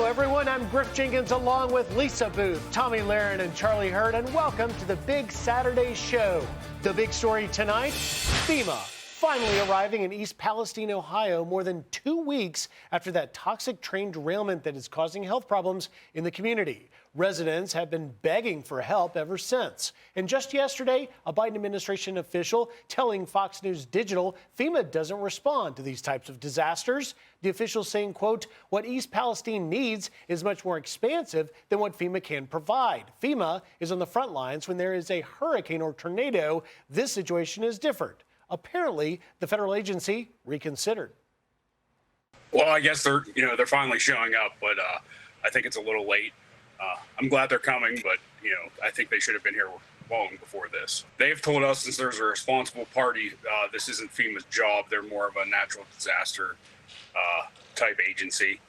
Hello, everyone. I'm Griff Jenkins along with Lisa Booth, Tomi Lahren, and Charlie Hurd, and welcome to the Big Saturday Show. The big story tonight, FEMA finally arriving in East Palestine, Ohio, more than 2 weeks after that toxic train derailment that is causing health problems in the community. Residents have been begging for help ever since. And just yesterday, a Biden administration official telling Fox News Digital FEMA doesn't respond to these types of disasters. The official saying, quote, what East Palestine needs is much more expansive than what FEMA can provide. FEMA is on the front lines when there is a hurricane or tornado. This situation is different. Apparently, the federal agency reconsidered. Well, I guess they're finally showing up, but I think it's a little late. I'm glad they're coming, but, I think they should have been here long before this. They've told us, since there's a responsible party, this isn't FEMA's job. They're more of a natural disaster type agency.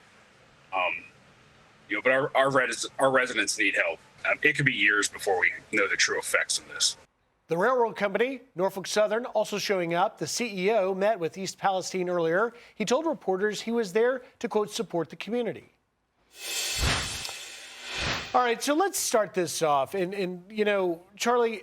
But our residents need help. It could be years before we know the true effects of this. The railroad company, Norfolk Southern, also showing up. The CEO met with East Palestine earlier. He told reporters he was there to, quote, support the community. All right, so let's start this off. And Charlie,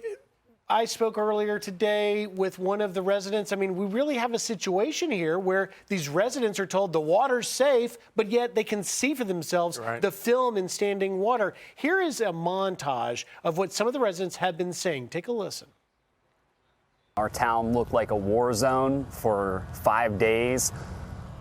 I spoke earlier today with one of the residents. I mean, we really have a situation here where these residents are told the water's safe, but yet they can see for themselves the film in standing water. Here is a montage of what some of the residents have been saying. Take a listen. Our town looked like a war zone for 5 days.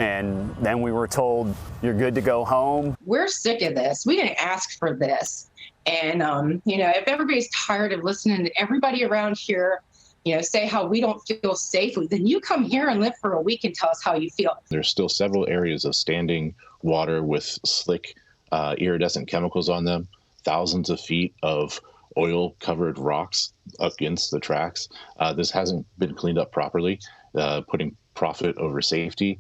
And then we were told, you're good to go home. We're sick of this. We didn't ask for this. And, if everybody's tired of listening to everybody around here, say how we don't feel safely, then you come here and live for a week and tell us how you feel. There's still several areas of standing water with slick, iridescent chemicals on them, thousands of feet of oil-covered rocks against the tracks. This hasn't been cleaned up properly, putting profit over safety.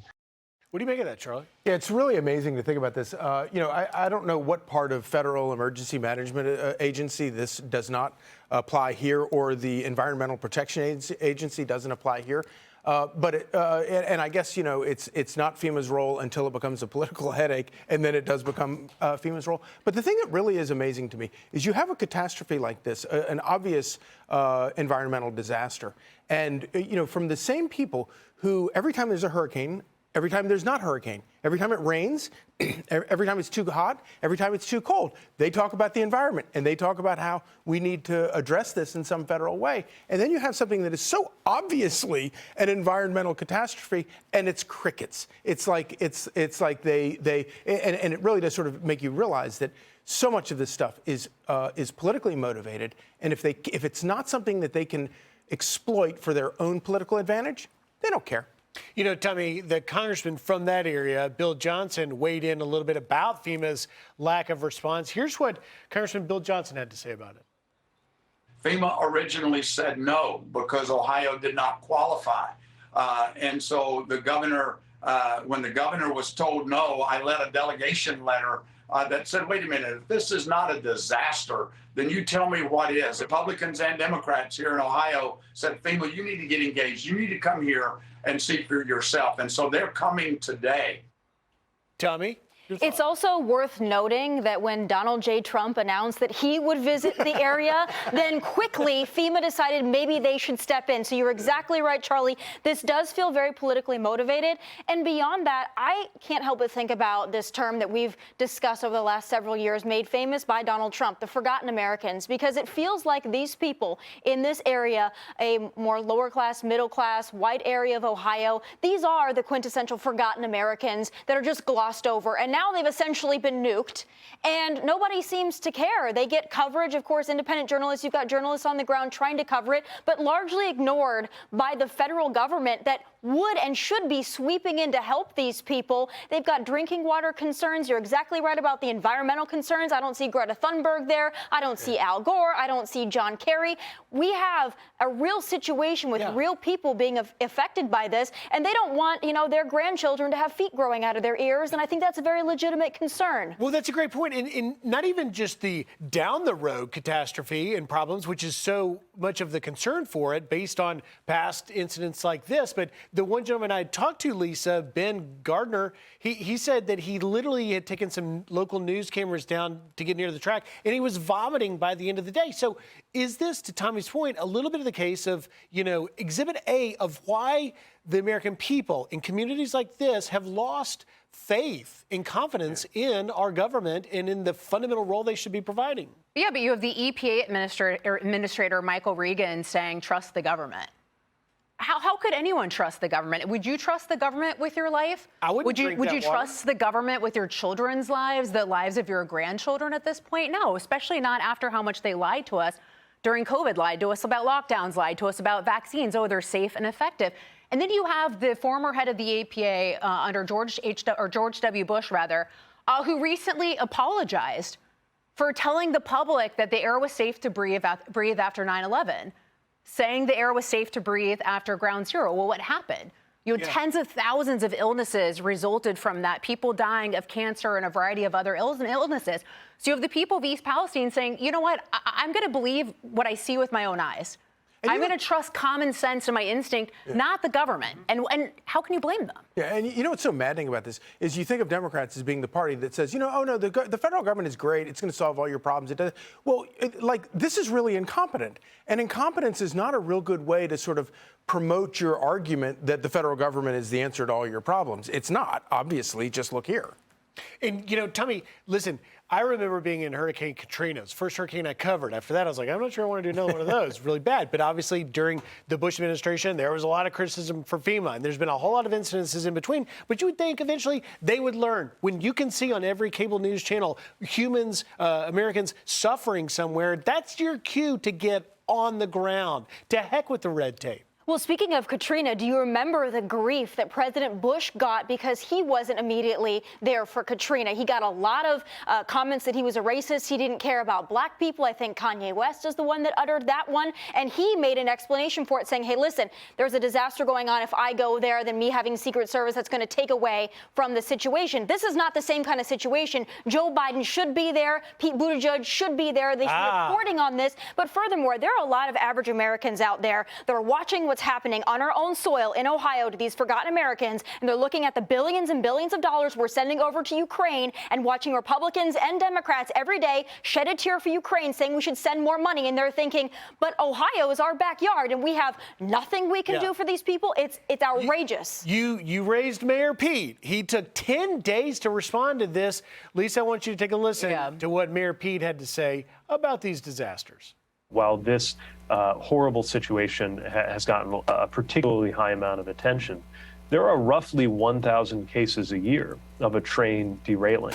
What do you make of that, Charlie? Yeah, it's really amazing to think about this. I don't know what part of Federal Emergency Management Agency this does not apply here, or the Environmental Protection Agency doesn't apply here. But I guess, it's not FEMA's role until it becomes a political headache, and then it does become FEMA's role. But the thing that really is amazing to me is you have a catastrophe like this, an obvious environmental disaster. And, from the same people who, every time there's a hurricane, every time there's not hurricane, every time it rains, every time it's too hot, every time it's too cold, they talk about the environment, and they talk about how we need to address this in some federal way. And then you have something that is so obviously an environmental catastrophe, and it's crickets. It's like they and it really does sort of make you realize that so much of this stuff is politically motivated, and if it's not something that they can exploit for their own political advantage, they don't care. Tomi, the congressman from that area, Bill Johnson, weighed in a little bit about FEMA's lack of response. Here's what Congressman Bill Johnson had to say about it. FEMA originally said no because Ohio did not qualify. And so the governor, when the governor was told no, I led a delegation letter that said, wait a minute, if this is not a disaster, then you tell me what is. Republicans and Democrats here in Ohio said, FEMA, you need to get engaged. You need to come here and see for yourself. And so they're coming today. Tomi? It's also worth noting that when Donald J. Trump announced that he would visit the area, then quickly FEMA decided maybe they should step in. So you're exactly right, Charlie. This does feel very politically motivated. And beyond that, I can't help but think about this term that we've discussed over the last several years, made famous by Donald Trump, the forgotten Americans, because it feels like these people in this area, a more lower class, middle class, white area of Ohio, these are the quintessential forgotten Americans that are just glossed over. And now they've essentially been nuked, and nobody seems to care. They get coverage, of course, independent journalists. You've got journalists on the ground trying to cover it, but largely ignored by the federal government that would and should be sweeping in to help these people. They've got drinking water concerns. You're exactly right about the environmental concerns. I don't see Greta Thunberg there. I don't see Al Gore. I don't see John Kerry. We have a real situation with real people being affected by this, and they don't want, their grandchildren to have feet growing out of their ears, and I think that's a very legitimate concern. Well, that's a great point. And not even just the down the road catastrophe and problems, which is so much of the concern for it based on past incidents like this. But the one gentleman I talked to, Lisa, Ben Gardner, he said that he literally had taken some local news cameras down to get near the track and he was vomiting by the end of the day. So is this, to Tommy's point, a little bit of the case of, exhibit A of why the American people in communities like this have lost faith and confidence in our government and in the fundamental role they should be providing? Yeah, but you have the EPA administrator Michael Regan saying, trust the government. How could anyone trust the government? Would you trust the government with your life? Would you trust the government with your children's lives, the lives of your grandchildren at this point? No, especially not after how much they lied to us during COVID, lied to us about lockdowns, lied to us about vaccines. Oh, they're safe and effective. And then you have the former head of the EPA under George W. Bush, who recently apologized for telling the public that the air was safe to breathe after 9/11, saying the air was safe to breathe after Ground Zero. Well, what happened? Tens of thousands of illnesses resulted from that, people dying of cancer and a variety of other illnesses. So you have the people of East Palestine saying, you know what, I'm going to believe what I see with my own eyes. I'm going to trust common sense and my instinct, not the government. And how can you blame them? Yeah, and you know what's so maddening about this is you think of Democrats as being the party that says, oh no, the federal government is great, it's going to solve all your problems. It does. Well, this is really incompetent, and incompetence is not a real good way to sort of promote your argument that the federal government is the answer to all your problems. It's not, obviously. Just look here. And, Tommy, listen, I remember being in Hurricane Katrina's first hurricane I covered. After that, I was like, I'm not sure I want to do another one of those. Really bad. But obviously, during the Bush administration, there was a lot of criticism for FEMA. And there's been a whole lot of incidences in between. But you would think eventually they would learn. When you can see on every cable news channel humans, Americans suffering somewhere, that's your cue to get on the ground. To heck with the red tape. Well, speaking of Katrina, do you remember the grief that President Bush got because he wasn't immediately there for Katrina? He got a lot of comments that he was a racist. He didn't care about black people. I think Kanye West is the one that uttered that one. And he made an explanation for it, saying, hey, listen, there's a disaster going on. If I go there, then me having Secret Service, that's going to take away from the situation. This is not the same kind of situation. Joe Biden should be there. Pete Buttigieg should be there. They should be reporting on this. But furthermore, there are a lot of average Americans out there that are watching what's happening on our own soil in Ohio to these forgotten Americans, and they're looking at the billions and billions of dollars we're sending over to Ukraine and watching Republicans and Democrats every day shed a tear for Ukraine, saying we should send more money, and they're thinking, but Ohio is our backyard and we have nothing we can do for these people. It's outrageous. You raised Mayor Pete. He took 10 days to respond to this. Lisa, I want you to take a listen to what Mayor Pete had to say about these disasters. While this horrible situation has gotten a particularly high amount of attention, there are roughly 1,000 cases a year of a train derailing.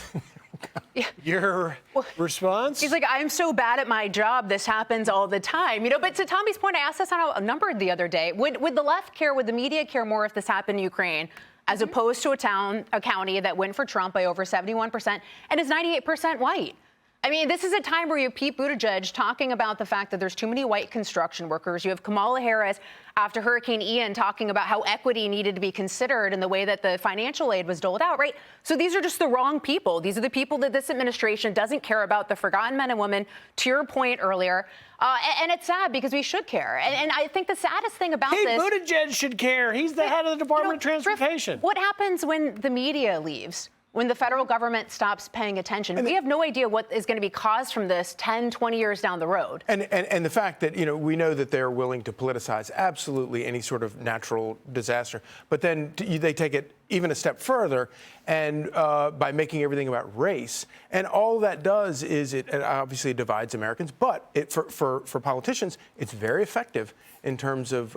Your response? He's like, I'm so bad at my job, this happens all the time. But to Tommy's point, I asked this on a number the other day. Would the left care, would the media care more if this happened in Ukraine, as opposed to a county that went for Trump by over 71% and is 98% white? I mean, this is a time where you have Pete Buttigieg talking about the fact that there's too many white construction workers. You have Kamala Harris after Hurricane Ian talking about how equity needed to be considered in the way that the financial aid was doled out, right? So these are just the wrong people. These are the people that this administration doesn't care about, the forgotten men and women, to your point earlier. And it's sad because we should care. And I think the saddest thing about Pete this... Buttigieg should care. He's the head of the Department of Transportation. What happens when the media leaves? When the federal government stops paying attention? We have no idea what is going to be caused from this 10, 20 years down the road. And the fact that, we know that they're willing to politicize absolutely any sort of natural disaster. But then they take it even a step further and by making everything about race. And all that does is it obviously divides Americans. But for politicians, it's very effective in terms of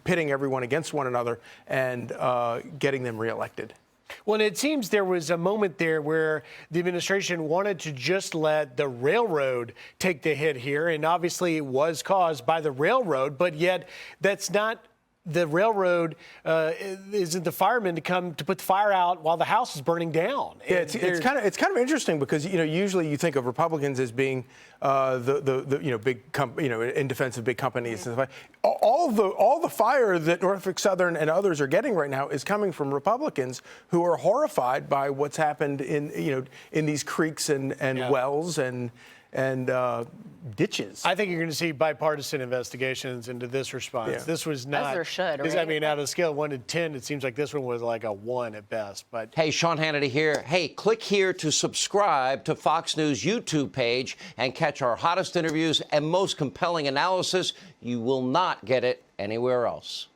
pitting everyone against one another and getting them reelected. Well, and it seems there was a moment there where the administration wanted to just let the railroad take the hit here. And obviously it was caused by the railroad, but yet that's not the railroad isn't the firemen to come to put the fire out while the house is burning down. Yeah, it's kind of interesting because usually you think of Republicans as being the big in defense of big companies and stuff. All the fire that Norfolk Southern and others are getting right now is coming from Republicans who are horrified by what's happened in these creeks and wells and ditches. I think you're going to see bipartisan investigations into this response. Yeah. This was not. As there should, right? I mean, out of a scale of 1 to 10, it seems like this one was like a 1 at best. But hey, Sean Hannity here. Hey, click here to subscribe to Fox News YouTube page and catch our hottest interviews and most compelling analysis. You will not get it anywhere else.